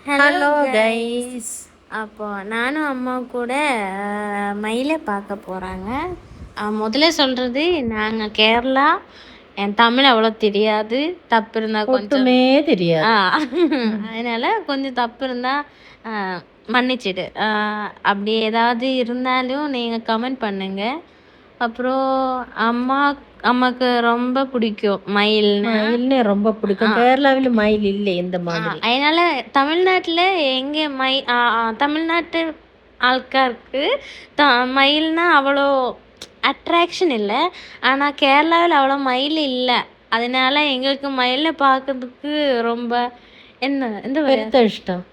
Hello guys. அப்போ நானும் அம்மா கூட மயிலை பார்க்க போகிறாங்க. முதல்ல சொல்கிறது, நாங்கள் கேரளா. என் தமிழ் அவ்வளோ தெரியாது, தப்பு இருந்தால் கொஞ்சமே தெரியாது. அதனால் கொஞ்சம் தப்பு இருந்தால் மன்னிச்சிடு. அப்படி ஏதாவது இருந்தாலும் நீங்கள் கமெண்ட் பண்ணுங்கள். அப்புறம் அம்மாவுக்கு ரொம்ப பிடிக்கும் மயில்னு ரொம்ப பிடிக்கும். கேரளாவில் மயில் இல்லை இந்த மாதிரி. அதனால தமிழ்நாட்டில் எங்கே தமிழ்நாட்டு ஆட்காருக்கு மயில்னா அவ்வளோ அட்ராக்ஷன் இல்லை. ஆனால் கேரளாவில் அவ்வளோ மயில் இல்லை. அதனால எங்களுக்கு மயிலை பார்க்கறதுக்கு ரொம்ப பெருத்த இஷ்டம்.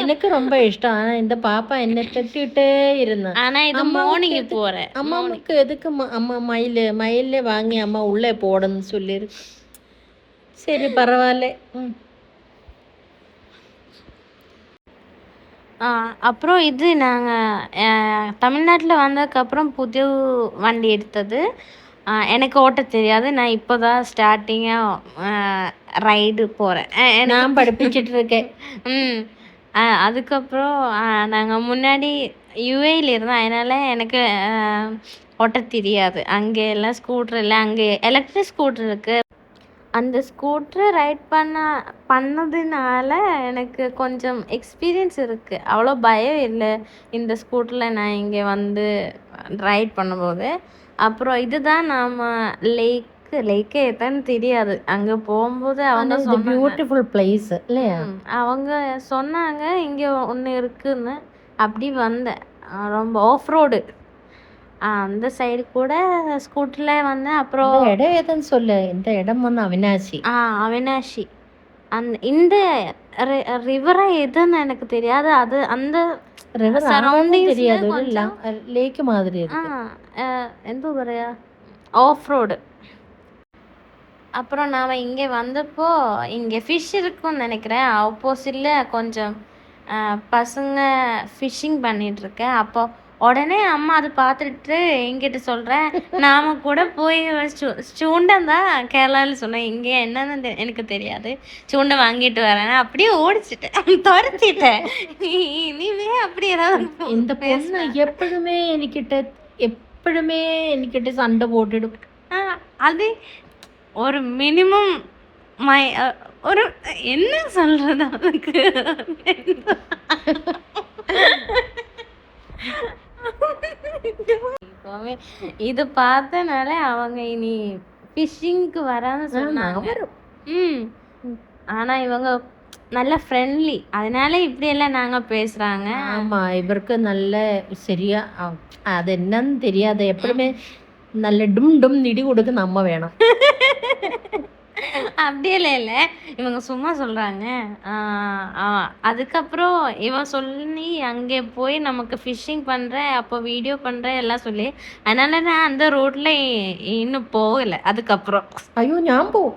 எனக்கு ரொம்ப இஷ்டம். ஆனா இந்த பாப்பா என்ன திட்டிட்டே இருந்தான். ஆனா இது மார்னிங் போறேன். அம்மாவுக்கு எதுக்கு அம்மா மயில வாங்கி அம்மா உள்ளே போடணும்னு சொல்லியிருக்கு. சரி, பரவாயில்ல. அப்புறம் இது நாங்கள் தமிழ்நாட்டில் வந்ததுக்கப்புறம் புது வண்டி எடுத்தது. எனக்கு ஓட்ட தெரியாது. நான் இப்போ தான் ஸ்டார்டிங்காக ரைடு போகிறேன். நான் படிப்பிச்சிட்டு இருக்கேன். அதுக்கப்புறம் நாங்கள் முன்னாடி யூஏயில் இருந்தோம். அதனால் எனக்கு ஓட்ட தெரியாது. அங்கே எல்லாம் ஸ்கூட்ரு இல்லை, அங்கே எலக்ட்ரிக் ஸ்கூட்ரு இருக்குது. அந்த ஸ்கூட்ரு ரைட் பண்ணதுனால எனக்கு கொஞ்சம் எக்ஸ்பீரியன்ஸ் இருக்குது. அவ்வளோ பயம் இல்லை இந்த ஸ்கூட்டரில் நான் இங்கே வந்து ரைட் பண்ணும்போது. அப்புறம் இதுதான் நாம் லேக்கே எத்தனை தெரியாது. அங்கே போகும்போது அவங்க பியூட்டிஃபுல் பிளேஸ் இல்லையா, அவங்க சொன்னாங்க இங்கே ஒன்று இருக்குன்னு. அப்படி வந்தேன். ரொம்ப ஆஃப் ரோடு அந்த சைடு கூட ஸ்கூட்டரில் வந்தேன். அப்புறம் இடம் எதுன்னு சொல்லு. இந்த இடம் வந்து அவினாஷி. இந்த ரிவரா எதுன்னு எனக்கு தெரியாது. அது அந்த சரௌண்டிங் தெரியாது. லேக் மாதிரி எந்த പറയാ, ஆஃப் ரோடு. அப்புறம் நாம் இங்கே வந்தப்போ இங்கே ஃபிஷ் இருக்குன்னு நினைக்கிறேன். ஆப்போசிட்டில் கொஞ்சம் பசங்க ஃபிஷ்ஷிங் பண்ணிகிட்ருக்கேன். அப்போ உடனே அம்மா அதை பார்த்துட்டு என்கிட்ட சொல்கிறேன், நாம் கூட போய் சூண்டம் தான் கேரளாவில் சொன்னேன். இங்கே என்னன்னு எனக்கு தெரியாது, சூண்டை வாங்கிட்டு வரேன். அப்படியே ஓடிச்சிட்டேன், துரத்திட்டேன். இனிமே அப்படி ஏதாவது இந்த பொண்ணு எப்பொழுதுமே என்கிட்ட சண்டை போட்டுடும். அது ஒரு மினிமம் ஒரு என்ன சொல்கிறது அதுக்கு, இது பார்த்தனால அவங்க இனி ஃபிஷ்ஷிங்க்கு வரான்னு சொன்னாங்க. ஆனால் இவங்க நல்ல ஃப்ரெண்ட்லி, அதனால இப்படியெல்லாம் நாங்கள் பேசுகிறாங்க. ஆமாம், இவருக்கு நல்ல சரியா அது என்னன்னு தெரியாது. எப்பவுமே நல்ல டும் நிடி கொடுக்க நம்ம வேணும். அப்படியெல்லாம் இல்லை, இவங்க சும்மா சொல்கிறாங்க. அதுக்கப்புறம் இவன் சொல்லி அங்கே போய் நமக்கு ஃபிஷ்ஷிங் பண்ணுறேன், அப்போ வீடியோ பண்ணுறேன் எல்லாம் சொல்லி. அதனால நான் அந்த ரோட்டில் இன்னும் போகலை. அதுக்கப்புறம் ஐயோ ஞாபகம்.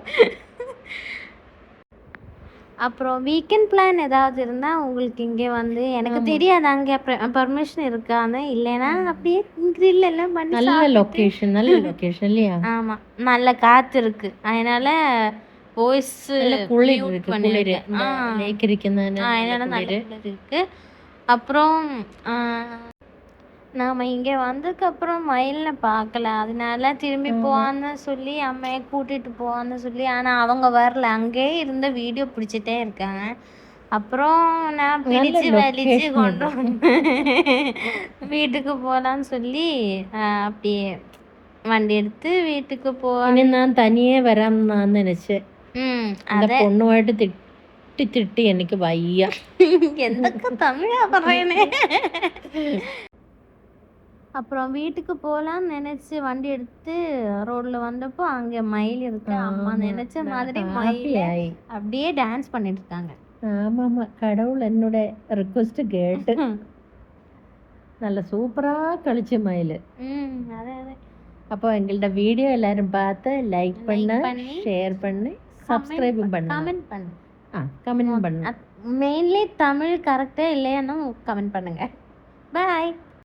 அப்புறம் வீக்கெண்ட் பிளான் ஏதாவது இருந்தால் உங்களுக்கு இங்கே வந்து, எனக்கு தெரியாது அங்கே பர்மிஷன் இருக்கான்னு, இல்லைன்னா அப்படியே கிரில் எல்லாம் பண்ணி நல்ல லொக்கேஷன் இல்லையா. ஆமாம், நல்ல காற்று இருக்குது. அதனால வாய்ஸ் இருக்குது. அப்புறம் நாம் இங்கே வந்ததுக்கப்புறம் மயிலில் பார்க்கல. அதனால திரும்பி போவான்னு சொல்லி அம்மையை கூட்டிகிட்டு போவான்னு சொல்லி, ஆனால் அவங்க வரல. அங்கேயே இருந்த வீடியோ பிடிச்சிட்டே இருக்காங்க. அப்புறம் நான் பிடிச்சு வலிச்சு கொண்டு வீட்டுக்கு போகலான்னு சொல்லி அப்படியே வண்டி எடுத்து வீட்டுக்கு போவாங்க. நான் தனியே வராம நான் நினைச்சேன். அந்த பொண்ணுவாட்டு திட்டி எனக்கு வையா எந்தக்கு தமிழா பண்றேனே. அப்புறம் வீட்டுக்கு போகலான்னு நினச்சி வண்டி எடுத்து ரோடில் வந்தப்போ அங்கே மயில் இருக்கு. அம்மா நினச்ச மாதிரி மயில் அப்படியே டான்ஸ் பண்ணிட்டு இருக்காங்க. ஆமாம், கடவுள் என்னோட ரிக்வெஸ்ட் கேட்டு நல்ல சூப்பராக கழிச்சு மயில். அதே அதே. அப்போ எங்கள்ட வீடியோ எல்லாரும் பார்த்து லைக் பண்ண, ஷேர் பண்ணி, சப்ஸ்கிரைப் பண்ணு, கமெண்ட் பண்ணு. மெயின்லி தமிழ் கரெக்டாக இல்லையான்னு கமெண்ட் பண்ணுங்க. பாய்.